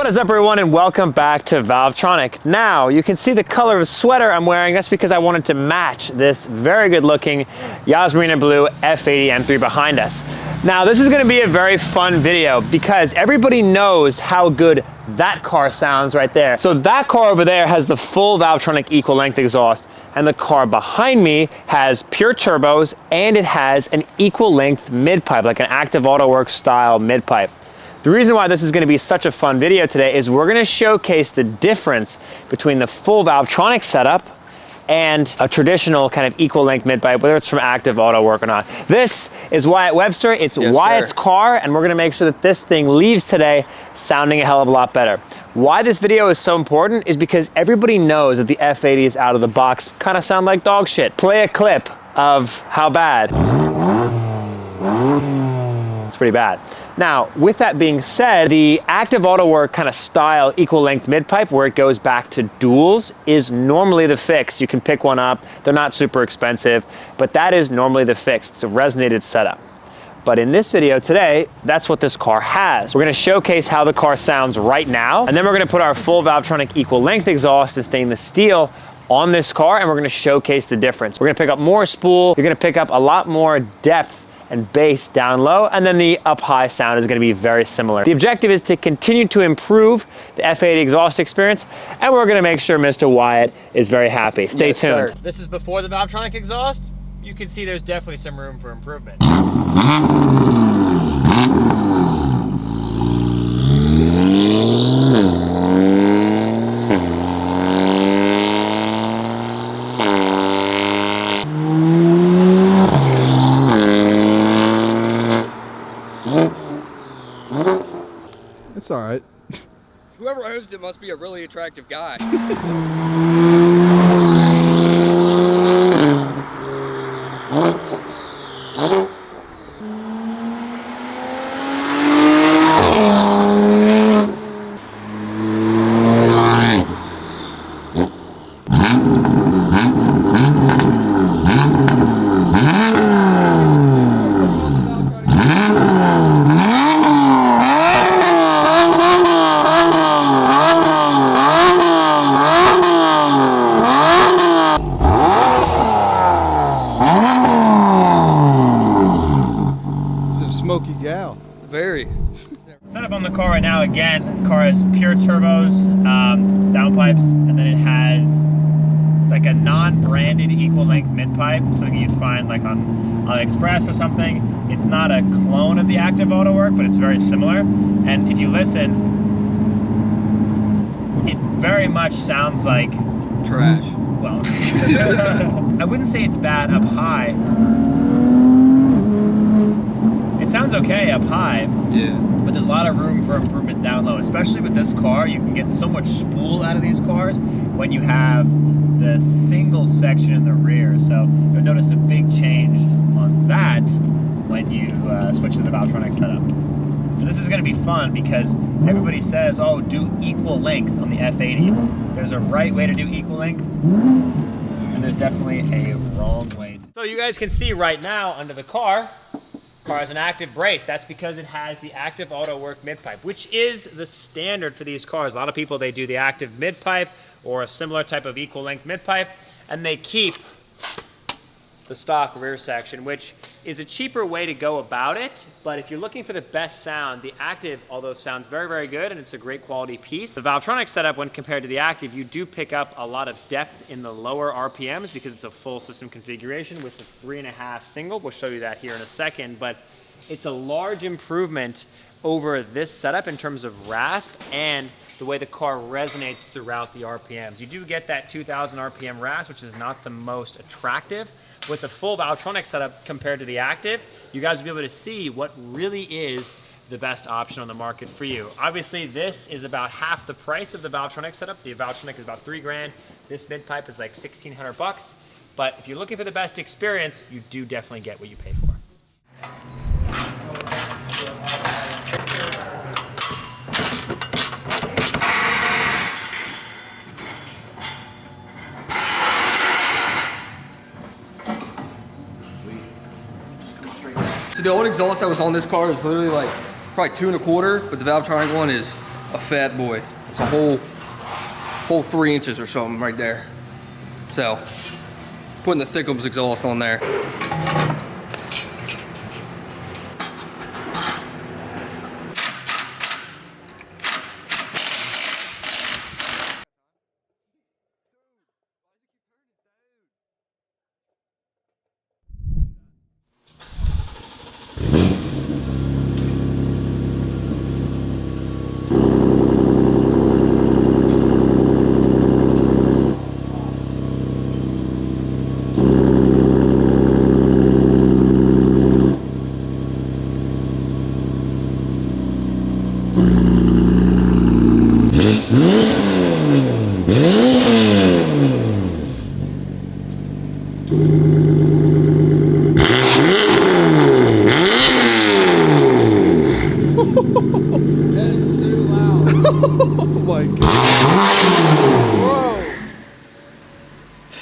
What is up, everyone, and welcome back to Valvetronic. Now, you can see the color of the sweater I'm wearing. That's because I wanted to match this very good-looking Yasmarina Blue F80 M3 behind us. Now, this is going to be a very fun video because everybody knows how good that car sounds right there. So that car over there has the full Valvetronic equal length exhaust, and the car behind me has pure turbos, and it has an equal length mid-pipe, like an active AutoWorks style mid-pipe. The reason why this is going to be such a fun video today is we're going to showcase the difference between the full Valvetronic setup and a traditional kind of equal length mid-pipe, whether it's from active AutoWorks or not. This is Wyatt Webster, it's Wyatt's car, and we're going to make sure that this thing leaves today sounding a hell of a lot better. Why this video is so important is because everybody knows that the F80s out of the box kind of sound like dog shit. Play a clip of how bad. It's pretty bad. Now, with that being said, the active AutoWorks kind of style equal length mid-pipe where it goes back to duals is normally the fix. You can pick one up. They're not super expensive, but that is normally the fix. It's a resonated setup. But in this video today, that's what this car has. We're gonna showcase how the car sounds right now, and then we're gonna put our full Valvetronic equal length exhaust in stainless steel on this car, and we're gonna showcase the difference. We're gonna pick up more spool. You're gonna pick up a lot more depth and bass down low, and then the up high sound is going to be very similar. The objective is to continue to improve the F80 exhaust experience, and we're going to make sure Mr. Wyatt is very happy. Stay tuned. Sir. This is before the Valvetronic exhaust. You can see there's definitely some room for improvement. It's all right. Whoever owns it must be a really attractive guy. Smoky gal. Very. Setup on the car right now, again, the car has pure turbos, downpipes, and then it has like a non-branded equal length mid-pipe, something you'd find like on AliExpress or something. It's not a clone of the active AutoWorks, but it's very similar. And if you listen, it very much sounds like trash. Well, I wouldn't say it's bad up high. It sounds okay up high, yeah, but there's a lot of room for improvement down low, especially with this car. You can get so much spool out of these cars when you have the single section in the rear. So you'll notice a big change on that when you switch to the Valvetronic setup. And this is going to be fun because everybody says, oh, do equal length on the F80. There's a right way to do equal length, and there's definitely a wrong way. So you guys can see right now under the car has an active brace. That's because it has the active AutoWorks mid-pipe, which is the standard for these cars. A lot of people, they do the active mid-pipe or a similar type of equal length mid-pipe, and they keep the stock rear section, which is a cheaper way to go about it. But if you're looking for the best sound, the active, although sounds very, very good, and it's a great quality piece, the Valvetronic setup, when compared to the active, you do pick up a lot of depth in the lower RPMs because it's a full system configuration with the 3.5 single. We'll show you that here in a second, but it's a large improvement over this setup in terms of rasp and the way the car resonates throughout the RPMs. You do get that 2000 RPM rasp, which is not the most attractive. With the full Valvetronic setup compared to the active, you guys will be able to see what really is the best option on the market for you. Obviously, this is about half the price of the Valvetronic setup. The Valvetronic is about $3 grand. This mid-pipe is like 1,600 bucks. But if you're looking for the best experience, you do definitely get what you pay for. So the old exhaust that was on this car is literally like probably 2 1/4, but the Valvetronic one is a fat boy. It's a whole 3 inches or something right there. So, putting the Thickums exhaust on there. That is so loud. Oh my god. Whoa!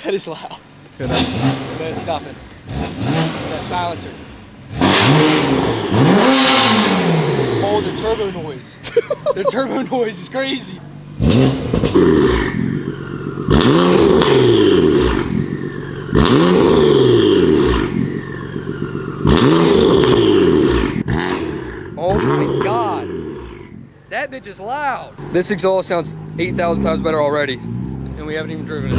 That is loud. Good. That's nothing. It's that silencer. Oh, the turbo noise. The turbo noise is crazy. Oh my god. That bitch is loud. This exhaust sounds 8,000 times better already. And we haven't even driven it.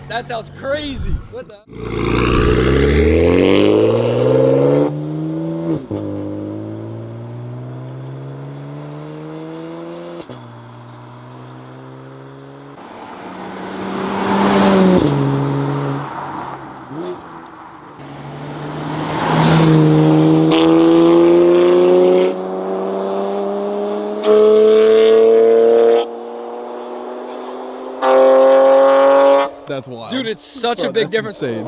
That sounds crazy. What the? That's wild. Dude, it's such a Bro, big that's difference. insane.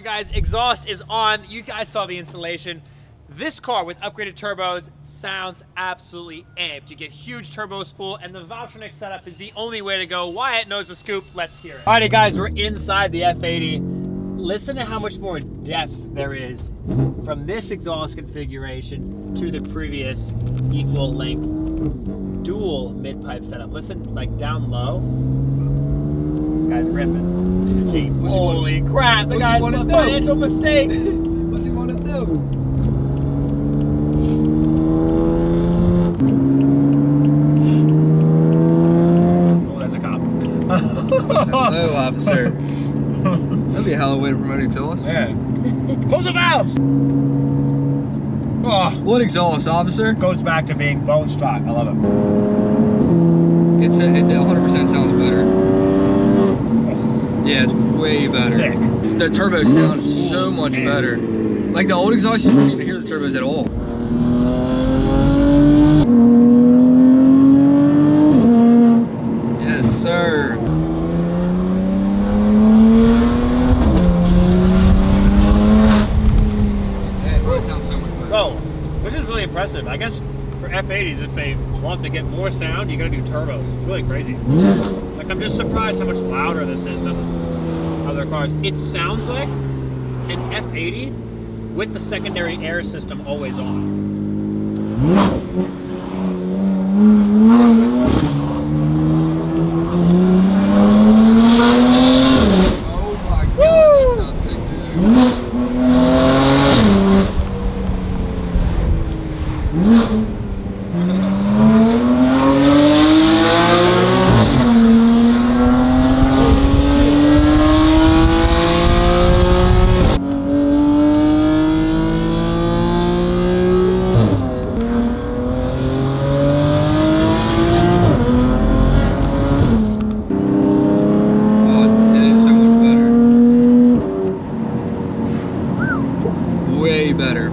Guys, exhaust is on. You guys saw the installation. This car with upgraded turbos sounds absolutely amped. You get huge turbo spool, and the Valvetronic setup is the only way to go. Wyatt knows the scoop. Let's hear it. Alrighty guys, we're inside the F80. Listen to how much more depth there is from this exhaust configuration to the previous equal length dual mid-pipe setup. Listen, like down low, this guy's ripping. Jeep. Holy crap, the guy's a financial mistake. What's he want to do? Oh, there's a cop. Hello, officer. That'd be a hell of a way to promote exhaust. Yeah. Close the valves! Oh, What exhaust, officer? goes back to being bone stock. I love it. It 100% sounds better. Yeah, it's way better. Sick. The turbo sounds so much Man. better. Like the old exhaust, you don't even hear the turbos at all. Yes, sir. It sounds so much better. Oh, this is really impressive. I guess for F80s, if they want to get more sound, you gotta do turbos. It's really crazy. Like, I'm just surprised how much louder this is than other cars. It sounds like an F80 with the secondary air system always on. Oh my god, that sounds sick,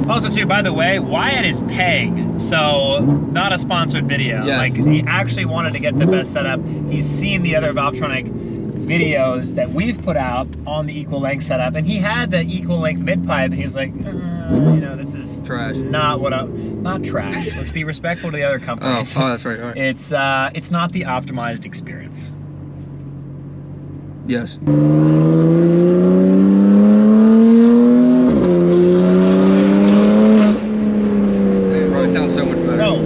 Also, too, by the way, Wyatt is paying, so not a sponsored video. Yes. Like, he actually wanted to get the best setup. He's seen the other Valvetronic videos that we've put out on the equal length setup, and he had the equal length mid-pipe, and he was like, you know, this is trash. Not what not trash. Let's be respectful to the other companies. Oh, that's right. All right. It's not the optimized experience. Yes. It sounds so much better. No.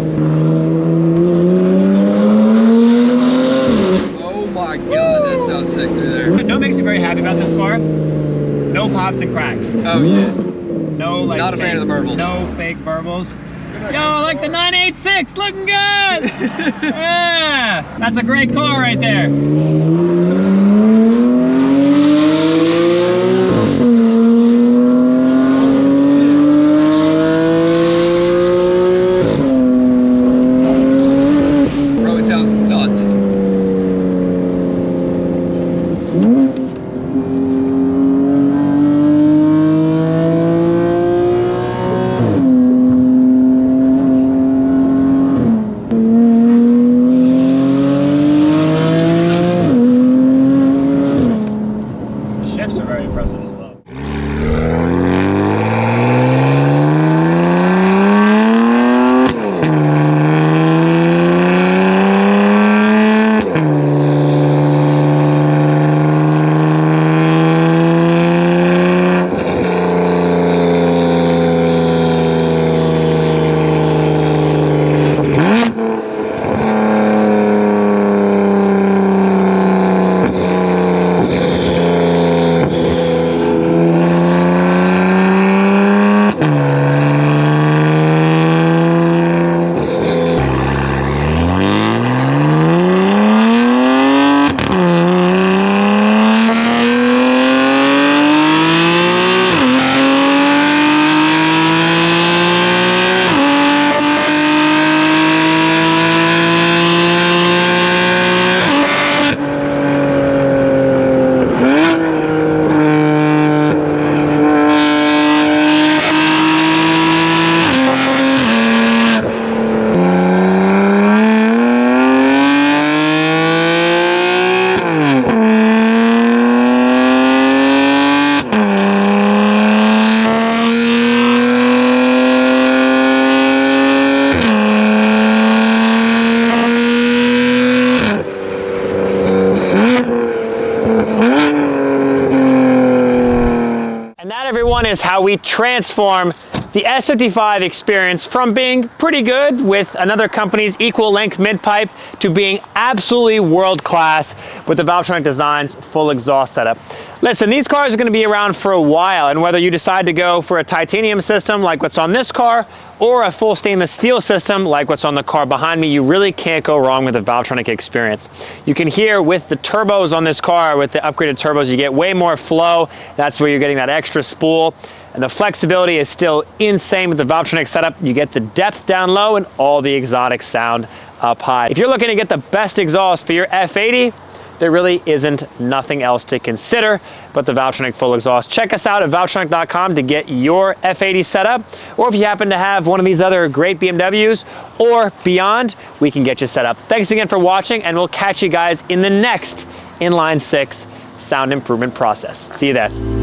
Oh my god, that sounds sick through there. You know what makes me very happy about this car? No pops and cracks. Oh yeah. No, like, Not a fan of the burbles. No fake burbles. Yo, I like the 986, looking good. Yeah, that's a great car right there. Bro, it sounds nuts. The shifts are very impressive as well. Everyone, is how we transform the S55 experience from being pretty good with another company's equal length mid-pipe to being absolutely world-class with the Valvetronic Design's full exhaust setup. Listen, these cars are going to be around for a while, and whether you decide to go for a titanium system like what's on this car, or a full stainless steel system like what's on the car behind me, you really can't go wrong with the Valvetronic experience. You can hear with the turbos on this car, with the upgraded turbos, you get way more flow. That's where you're getting that extra spool. And the flexibility is still insane with the Valvetronic setup. You get the depth down low and all the exotic sound up high. If you're looking to get the best exhaust for your F80, there really isn't nothing else to consider but the Valvetronic full exhaust. Check us out at valvetronic.com to get your F80 set up, or if you happen to have one of these other great BMWs or beyond, we can get you set up. Thanks again for watching, and we'll catch you guys in the next Inline 6 sound improvement process. See you then.